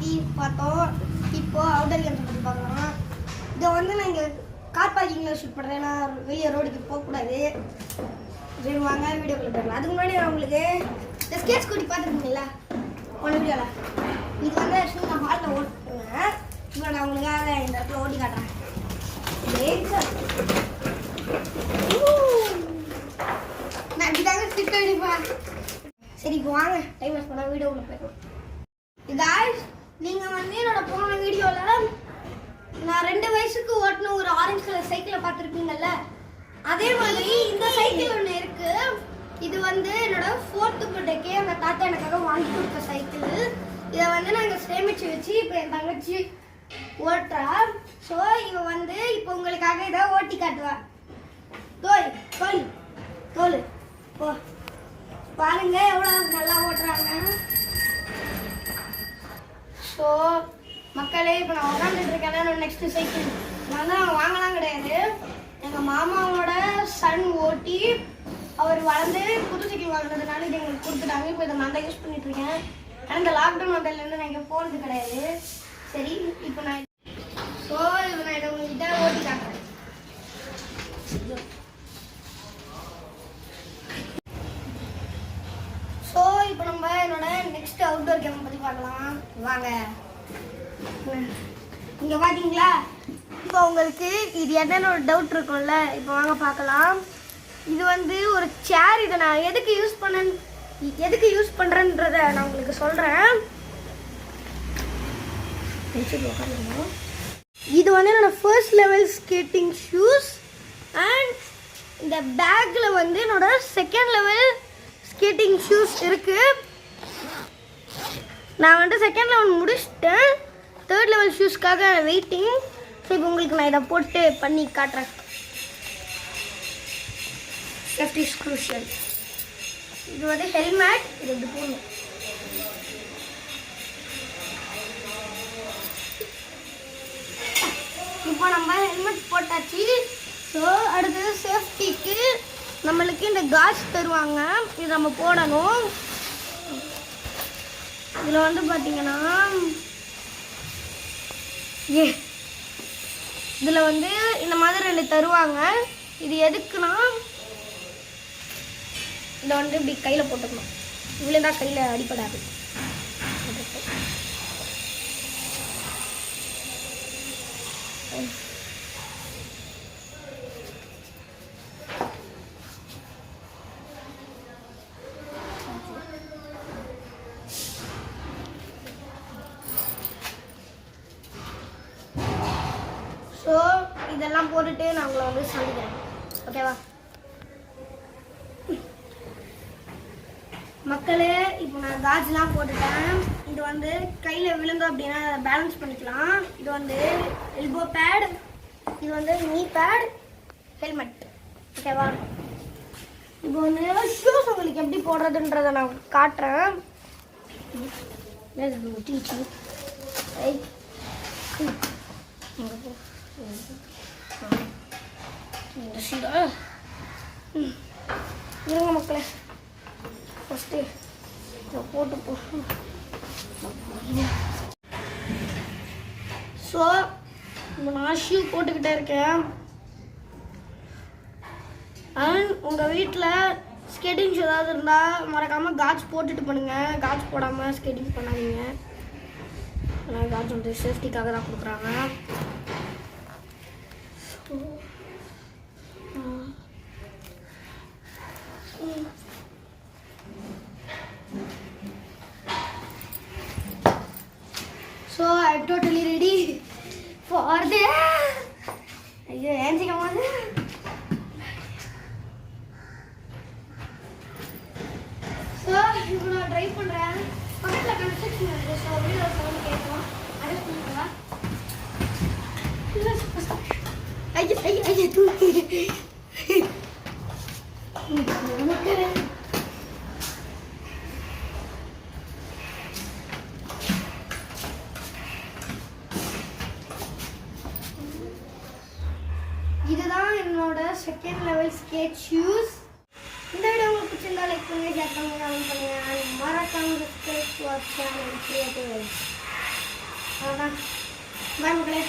பற்றி பார்த்தோம். இப்போது அவுட்டர் கேம்ஸை பற்றி பார்க்கலாம். இதை வந்து நான் இங்கே கார் பார்க்கிங்கில் ஷூட் பண்ணுறேன். நான் வெளியே ரோடுக்கு போகக்கூடாது. சரி வாங்க வீடியோக்குள்ள போயிடலாம். அதுக்கு முன்னாடி நான் உங்களுக்கு இந்த ஸ்கேட் ஸ்கூட்டி பார்த்துருக்கீங்களா ஒன்று வீடியோவில். இது வந்து ஆக்சுவலி நான் ஹாலில் ஓட்டுவேன். இப்போ நான் உங்களுக்காக இந்த இடத்துல ஓட்டி காட்டுறேன். நான் இப்படிதாங்க ஸ்டிக் அடிப்பேன். சரி இப்போ வாங்க டைம் வேஸ்ட் பண்ணால் வீடியோக்குள்ள போயிடலாம். காய்ஸ், நீங்கள் வந்து என்னோட போன வீடியோவில் நான் 2 வயசுக்கு ஓட்டின ஒரு ஆரஞ்சு கலர் சைக்கிளை பார்த்துருப்பீங்கல்ல. அதே மாதிரி இந்த சைக்கிள் ஒன்று இருக்கு. இது வந்து என்னோட 4th பர்த்டேக்கு எங்கள் தாத்தா எனக்காக வாங்கி கொடுத்த சைக்கிள். இதை வந்து நாங்கள் சேமிச்சு வச்சு இப்போ என் தங்கச்சி ஓட்டுறா. ஸோ இவன் வந்து இப்போ உங்களுக்காக இதை ஓட்டி காட்டுவா. தோல் தோல் தோல் ஓ பாருங்க எவ்வளோ நல்லா ஓட்டுறாங்க. ஸோ மக்களே, இப்போ நான் உட்காந்துட்டு இருக்கேன். நெக்ஸ்ட் சைக்கிள் நான் தான் வாங்கலாம் கிடையாது. எங்கள் மாமாவோட சன் ஓட்டி அவர் வளர்ந்து புது சைக்கிள் வாங்கினதுனால இது எங்களுக்கு கொடுத்துட்டாங்க. இப்போ இதை நான் தான் யூஸ் பண்ணிட்டு இருக்கேன். ஆனால் இந்த லாக்டவுன் வந்ததுலேருந்து நான் இங்கே போகிறது கிடையாது. சரி இப்போ நான் இதை உங்ககிட்ட ஓட்டி காட்டுறேன். ஸோ இப்போ நம்ம என்னோட நெக்ஸ்ட் அவுட்டோர் கேம் பற்றி பார்க்கலாம் வாங்க. இங்கே பார்த்தீங்களா, இப்போ உங்களுக்கு இது என்னென்ன ஒரு டவுட் இருக்கும்ல. இப்போ வாங்க பார்க்கலாம். இது வந்து ஒரு சேர். இதை நான் எதுக்கு யூஸ் பண்ணுறேன்றதை நான் உங்களுக்கு சொல்கிறேன். இது வந்து என்னோட first level skating shoes. And இந்த பேக்கில் வந்து என்னோட செகண்ட் லெவல் ஸ்கேட்டிங் ஷூஸ் இருக்குது. நான் வந்து செகண்ட் லெவல் முடிச்சிட்டேன். 3rd level ஷூஸ்க்காக waiting. ஸோ இப்போ உங்களுக்கு நான் இதை போட்டு பண்ணி காட்டுறேன். Safety is crucial. இது வந்து ஹெல்மெட். இது எப்படி போடணும். இப்போ நம்ம ஹெல்மெட் போட்டாச்சு. ஸோ அடுத்தது சேஃப்டிக்கு நம்மளுக்கு இந்த காஜ் தருவாங்க. இது நம்ம போடணும். இதில் வந்து பார்த்தீங்கன்னா இதில் வந்து இந்த மாதிரி 2 தருவாங்க. இது எதுக்குன்னா இதை வந்து இப்படி கையில் போட்டுக்கணும். இவ்வளோ தான் கையில் அடிப்படாது. ஸோ இதெல்லாம் போட்டுட்டு நான் உங்களை வந்து சந்திக்கிறேன். ஓகேவா மக்களே, இப்போ நான் காஜ்லாம் போட்டுட்டேன். இது வந்து கையில் விழுந்தோம் அப்படின்னா பேலன்ஸ் பண்ணிக்கலாம். இது வந்து எல்போ பேட், இது வந்து நீ பேட், ஹெல்மெட். ஓகேவா, இப்போ வந்து ஷூஸ் உங்களுக்கு எப்படி போடுறதுன்றதை நான் காட்டுறேன். இருங்க மக்களே, ஃபஸ்ட்டு இதை போட்டு ஸோ இப்போ நான் ஷூ போட்டுக்கிட்டே இருக்கேன். அண்ட் உங்கள் வீட்டில் ஸ்கேட்டிங் ஷூ ஏதாவது இருந்தால் மறக்காமல் காஜ் போட்டுட்டு பண்ணுங்கள். காஜ் போடாமல் ஸ்கேட்டிங் பண்ணாதீங்க. ஆனால் காஜ் வந்து சேஃப்டிக்காக தான் கொடுக்குறாங்க. So I'm totally ready for the ஐயோ ஏஞ்சிக்கமாது. ஸோ இப்போ நான் ட்ரை பண்ணுறேன். பக்கத்தில் கன்ஸ்ட்ரக்ஷன் இருக்குது. ஸோ வீடியோ சவுண்ட் கேட்கும். அட்ஜஸ்ட் பண்ணிக்கலாம். ஐயா ஐயா ஐயா தூக்கி இதுதான் என்னோட செகண்ட் லெவல் ஸ்கேட் ஷூஸ். இந்த வீடியோ உங்களுக்கு பிடிச்சிருந்தா லைக் பண்ணுங்க, ஷேர் பண்ணுங்க, கமெண்ட் பண்ணுங்க. மறக்காம subscribe to our channel creative. அதான் பாய் மக்களே.